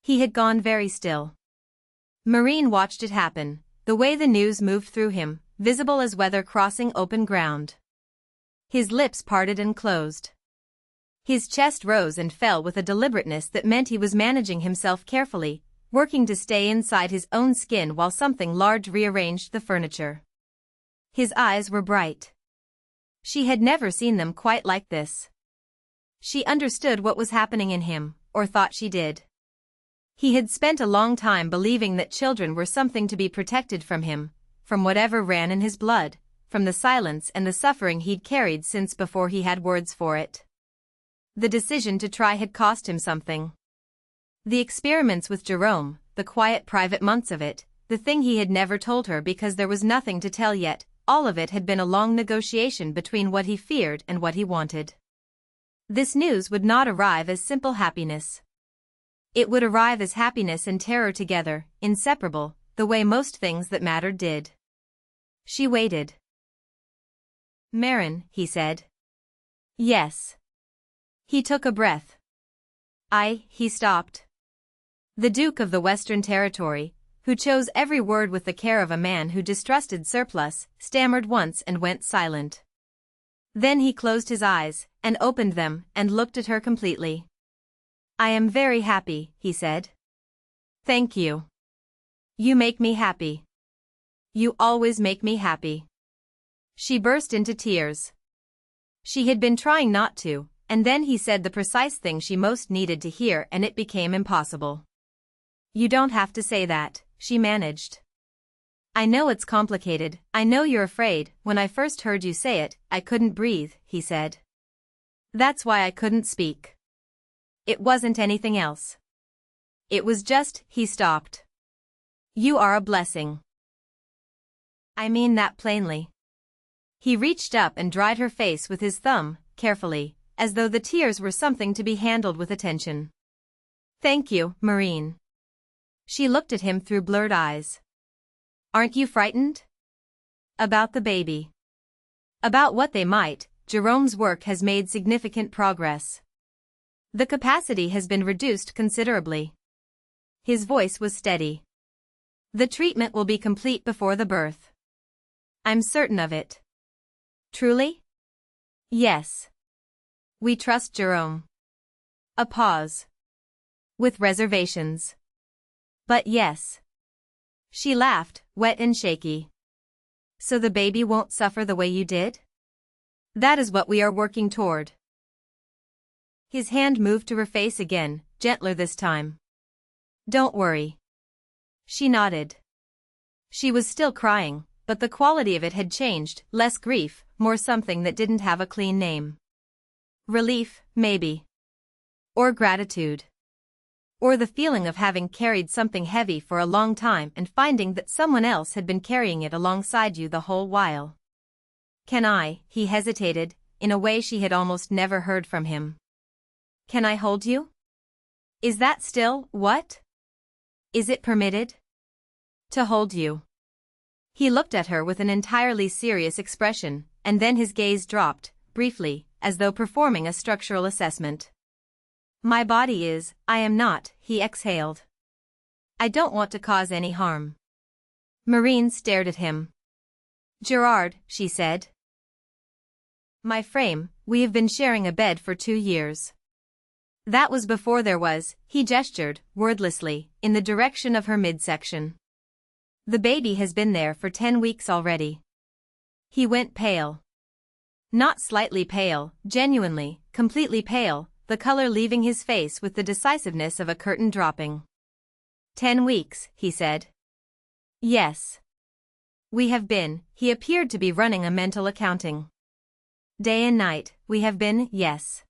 He had gone very still. Marin watched it happen, the way the news moved through him, visible as weather crossing open ground. His lips parted and closed. His chest rose and fell with a deliberateness that meant he was managing himself carefully, working to stay inside his own skin while something large rearranged the furniture. His eyes were bright. She had never seen them quite like this. She understood what was happening in him, or thought she did. He had spent a long time believing that children were something to be protected from him, from whatever ran in his blood, from the silence and the suffering he'd carried since before he had words for it. The decision to try had cost him something. The experiments with Jerome, the quiet private months of it, the thing he had never told her because there was nothing to tell yet, all of it had been a long negotiation between what he feared and what he wanted. This news would not arrive as simple happiness. It would arrive as happiness and terror together, inseparable, the way most things that mattered did. She waited. "Marin," he said. "Yes." He took a breath. He stopped. The Duke of the Western Territory, who chose every word with the care of a man who distrusted surplus, stammered once and went silent. Then he closed his eyes, and opened them, and looked at her completely. "I am very happy," he said. "Thank you. You make me happy. You always make me happy." She burst into tears. She had been trying not to, and then he said the precise thing she most needed to hear and it became impossible. "You don't have to say that," she managed. "I know it's complicated, I know you're afraid. When I first heard you say it, I couldn't breathe," he said. "That's why I couldn't speak. It wasn't anything else. It was just," he stopped. "You are a blessing. I mean that plainly." He reached up and dried her face with his thumb, carefully, as though the tears were something to be handled with attention. "Thank you, Marin." She looked at him through blurred eyes. "Aren't you frightened?" "About the baby?" "About what they might. Jerome's work has made significant progress. The capacity has been reduced considerably." His voice was steady. "The treatment will be complete before the birth." "I'm certain of it." "Truly?" "Yes. We trust Jerome." A pause. "With reservations." "But yes." She laughed, wet and shaky. "So the baby won't suffer the way you did?" "That is what we are working toward." His hand moved to her face again, gentler this time. "Don't worry." She nodded. She was still crying, but the quality of it had changed, less grief, more something that didn't have a clean name. Relief, maybe. Or gratitude. Or the feeling of having carried something heavy for a long time and finding that someone else had been carrying it alongside you the whole while. "Can I?" he hesitated, in a way she had almost never heard from him. "Can I hold you? Is that still, what? Is it permitted?" "To hold you." He looked at her with an entirely serious expression, and then his gaze dropped, briefly, as though performing a structural assessment. "My body is, I am not," he exhaled. "I don't want to cause any harm." Marin stared at him. "Gerard," she said. "My frame, we have been sharing a bed for 2 years. That was before there was," he gestured, wordlessly, in the direction of her midsection. "The baby has been there for 10 weeks already." He went pale. Not slightly pale, genuinely, completely pale, the color leaving his face with the decisiveness of a curtain dropping. 10 weeks, he said. "Yes. We have been," he appeared to be running a mental accounting. "Day and night, we have been, yes."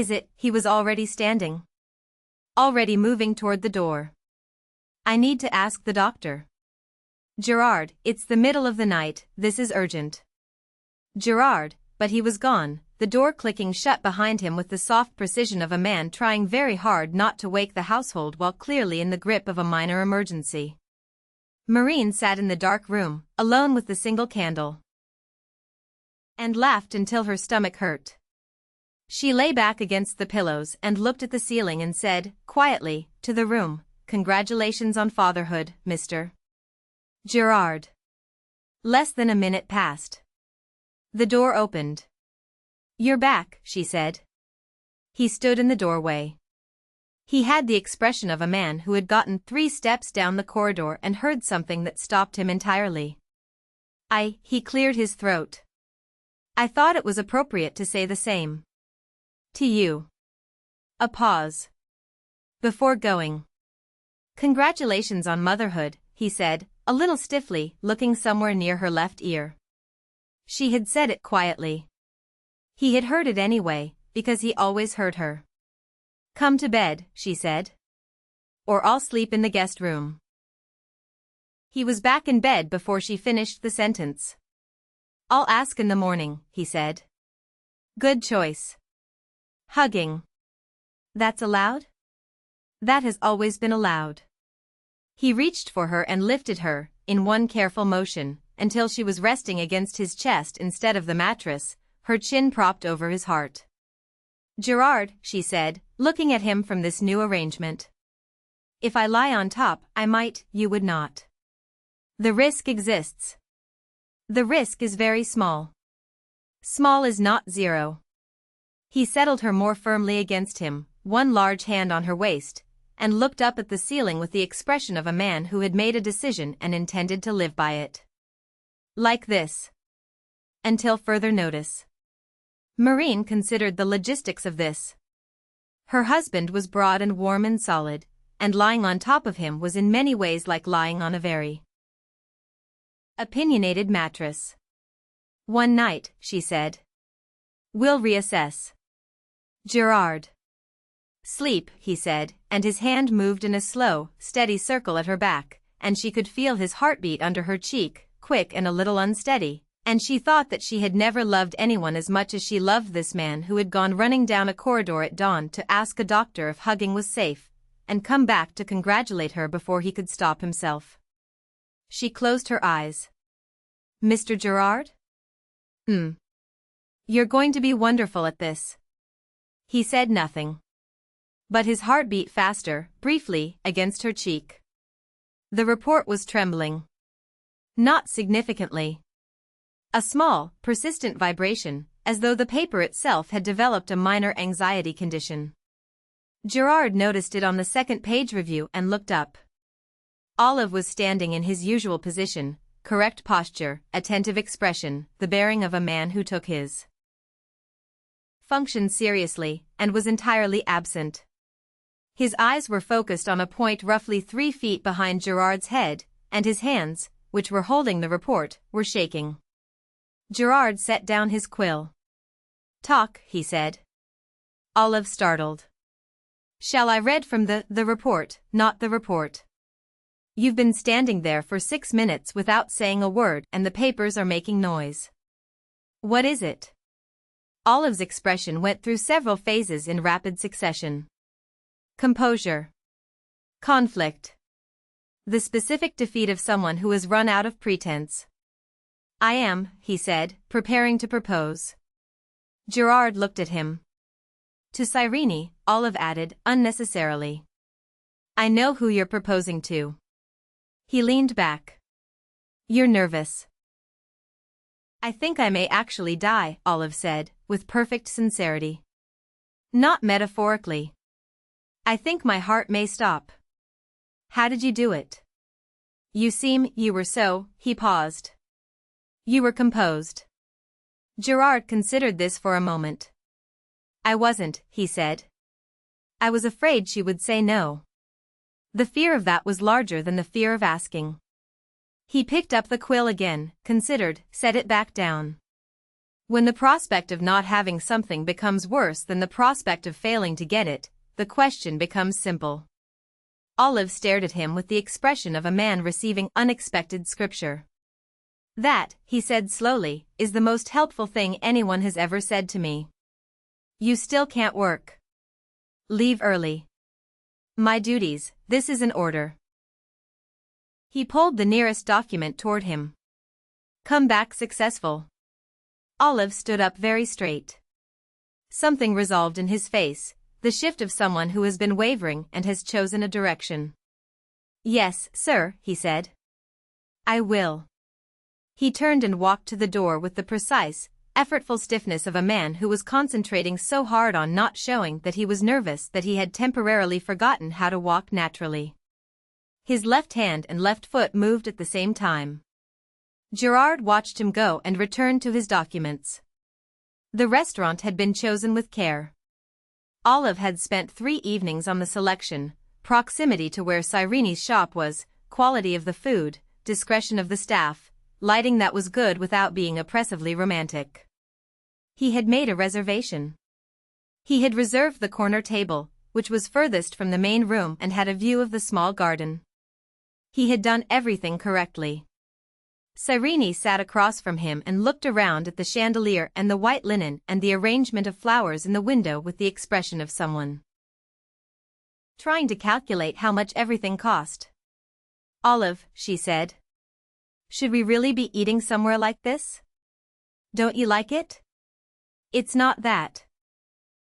"Is it?" He was already standing. Already moving toward the door. "I need to ask the doctor." "Gerard, it's the middle of the night, this is urgent." Gerard, but he was gone, the door clicking shut behind him with the soft precision of a man trying very hard not to wake the household while clearly in the grip of a minor emergency. Marin sat in the dark room, alone with the single candle. And laughed until her stomach hurt. She lay back against the pillows and looked at the ceiling and said, quietly, to the room, "Congratulations on fatherhood, Mr. Gerard." Less than a minute passed. The door opened. "You're back," she said. He stood in the doorway. He had the expression of a man who had gotten 3 steps down the corridor and heard something that stopped him entirely. He cleared his throat. "I thought it was appropriate to say the same. To you." A pause. Before going. "Congratulations on motherhood," he said, a little stiffly, looking somewhere near her left ear. She had said it quietly. He had heard it anyway, because he always heard her. "Come to bed," she said. "Or I'll sleep in the guest room." He was back in bed before she finished the sentence. "I'll ask in the morning," he said. "Good choice." Hugging. "That's allowed?" "That has always been allowed." He reached for her and lifted her, in one careful motion, until she was resting against his chest instead of the mattress, her chin propped over his heart. "Gerard," she said, looking at him from this new arrangement. "If I lie on top, I might, you would not. The risk exists. The risk is very small. Small is not 0. He settled her more firmly against him, one large hand on her waist, and looked up at the ceiling with the expression of a man who had made a decision and intended to live by it. Like this. Until further notice. Marin considered the logistics of this. Her husband was broad and warm and solid, and lying on top of him was in many ways like lying on a very opinionated mattress. "One night," she said. "We'll reassess." "Gerard." "Sleep," he said, and his hand moved in a slow, steady circle at her back, and she could feel his heartbeat under her cheek, quick and a little unsteady, and she thought that she had never loved anyone as much as she loved this man who had gone running down a corridor at dawn to ask a doctor if hugging was safe, and come back to congratulate her before he could stop himself. She closed her eyes. "Mr. Gerard?" You're going to be wonderful at this." He said nothing. But his heart beat faster, briefly, against her cheek. The report was trembling. Not significantly. A small, persistent vibration, as though the paper itself had developed a minor anxiety condition. Gerard noticed it on the second-page review and looked up. Olive was standing in his usual position, correct posture, attentive expression, the bearing of a man who took his function seriously, and was entirely absent. His eyes were focused on a point roughly 3 feet behind Gerard's head, and his hands, which were holding the report, were shaking. Gerard set down his quill. "Talk," he said. Olive startled. "Shall I read from the report, not the report? You've been standing there for 6 minutes without saying a word and the papers are making noise. What is it?" Olive's expression went through several phases in rapid succession. Composure. Conflict. The specific defeat of someone who has run out of pretense. "I am," he said, preparing to propose. Gerard looked at him. "To Cyrene," Olive added, unnecessarily. "I know who you're proposing to." He leaned back. "You're nervous." "I think I may actually die," Olive said, with perfect sincerity. "Not metaphorically. I think my heart may stop." "How did you do it?" You were so," he paused. "You were composed." Gerard considered this for a moment. "I wasn't," he said. "I was afraid she would say no." The fear of that was larger than the fear of asking. He picked up the quill again, considered, set it back down. When the prospect of not having something becomes worse than the prospect of failing to get it, the question becomes simple. Olive stared at him with the expression of a man receiving unexpected scripture. "That," he said slowly, "is the most helpful thing anyone has ever said to me. You still can't work. Leave early." "My duties, this is an order." He pulled the nearest document toward him. "Come back successful." Olive stood up very straight. Something resolved in his face, the shift of someone who has been wavering and has chosen a direction. "Yes, sir," he said. "I will." He turned and walked to the door with the precise, effortful stiffness of a man who was concentrating so hard on not showing that he was nervous that he had temporarily forgotten how to walk naturally. His left hand and left foot moved at the same time. Gerard watched him go and returned to his documents. The restaurant had been chosen with care. Olive had spent 3 evenings on the selection, proximity to where Cyrene's shop was, quality of the food, discretion of the staff, lighting that was good without being oppressively romantic. He had made a reservation. He had reserved the corner table, which was furthest from the main room and had a view of the small garden. He had done everything correctly. Cyrene sat across from him and looked around at the chandelier and the white linen and the arrangement of flowers in the window with the expression of someone trying to calculate how much everything cost. "Olive," she said. "Should we really be eating somewhere like this? Don't you like it?" "It's not that."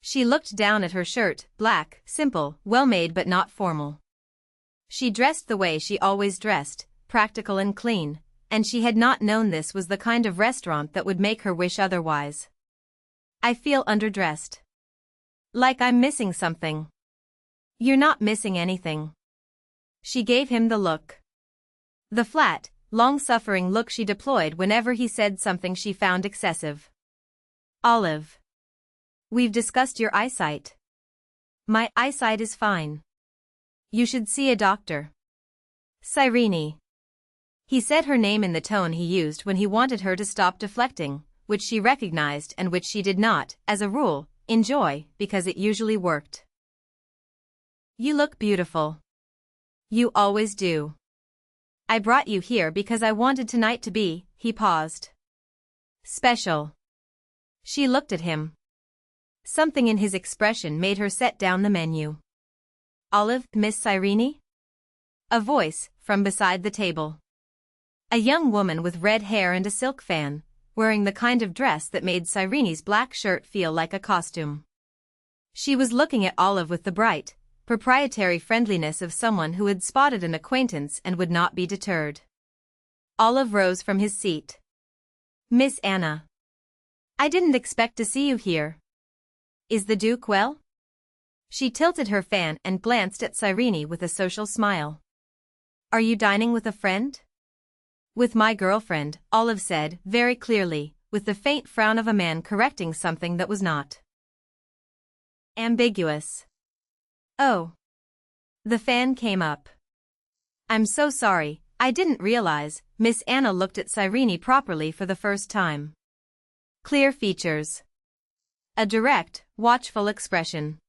She looked down at her shirt, black, simple, well-made but not formal. She dressed the way she always dressed, practical and clean, and she had not known this was the kind of restaurant that would make her wish otherwise. "I feel underdressed. Like I'm missing something." "You're not missing anything." She gave him the look. The flat, long-suffering look she deployed whenever he said something she found excessive. "Olive. We've discussed your eyesight." "My eyesight is fine. You should see a doctor." "Cyrene." He said her name in the tone he used when he wanted her to stop deflecting, which she recognized and which she did not, as a rule, enjoy, because it usually worked. "You look beautiful. You always do. I brought you here because I wanted tonight to be," he paused, "special." She looked at him. Something in his expression made her set down the menu. "Olive, Miss Cyrene?" A voice, from beside the table. A young woman with red hair and a silk fan, wearing the kind of dress that made Cyrene's black shirt feel like a costume. She was looking at Olive with the bright, proprietary friendliness of someone who had spotted an acquaintance and would not be deterred. Olive rose from his seat. "Miss Anna. I didn't expect to see you here. Is the Duke well?" She tilted her fan and glanced at Cyrene with a social smile. "Are you dining with a friend?" "With my girlfriend," Olive said, very clearly, with the faint frown of a man correcting something that was not ambiguous. "Oh." The fan came up. "I'm so sorry, I didn't realize." Miss Anna looked at Cyrene properly for the first time. Clear features. A direct, watchful expression.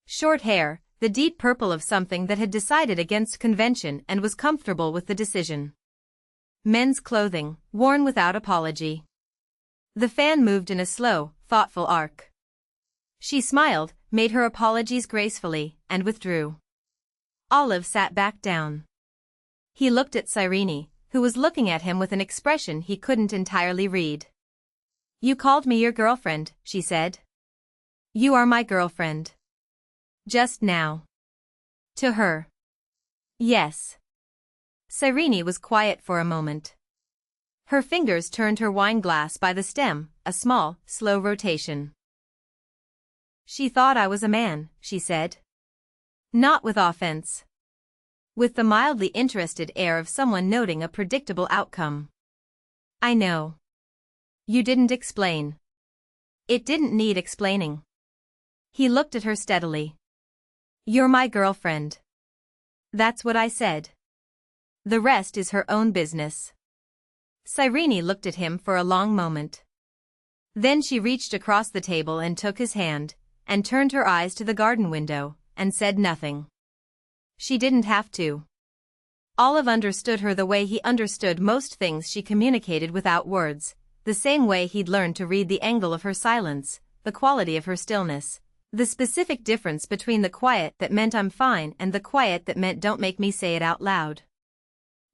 Short hair, the deep purple of something that had decided against convention and was comfortable with the decision. Men's clothing, worn without apology. The fan moved in a slow, thoughtful arc. She smiled, made her apologies gracefully, and withdrew. Olive sat back down. He looked at Cyrene, who was looking at him with an expression he couldn't entirely read. "You called me your girlfriend," she said. "You are my girlfriend." "Just now." To her. "Yes." Cyrene was quiet for a moment. Her fingers turned her wine glass by the stem, a small, slow rotation. "She thought I was a man," she said. Not with offense. With the mildly interested air of someone noting a predictable outcome. "I know. You didn't explain." "It didn't need explaining." He looked at her steadily. "You're my girlfriend." "That's what I said. The rest is her own business." Cyrene looked at him for a long moment. Then she reached across the table and took his hand, and turned her eyes to the garden window, and said nothing. She didn't have to. Olive understood her the way he understood most things she communicated without words, the same way he'd learned to read the angle of her silence, the quality of her stillness, the specific difference between the quiet that meant "I'm fine" and the quiet that meant "don't make me say it out loud."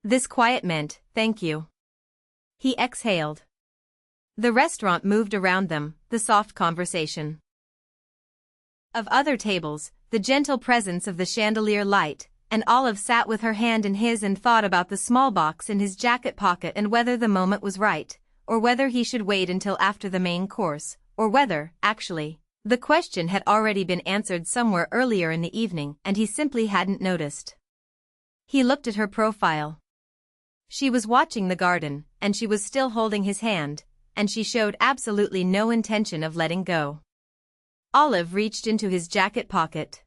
This quiet meant, "Thank you." He exhaled. The restaurant moved around them, the soft conversation. of other tables, the gentle presence of the chandelier light, and Olive sat with her hand in his and thought about the small box in his jacket pocket and whether the moment was right, or whether he should wait until after the main course, or whether, actually, the question had already been answered somewhere earlier in the evening and he simply hadn't noticed. He looked at her profile. She was watching the garden, and she was still holding his hand, and she showed absolutely no intention of letting go. Olive reached into his jacket pocket.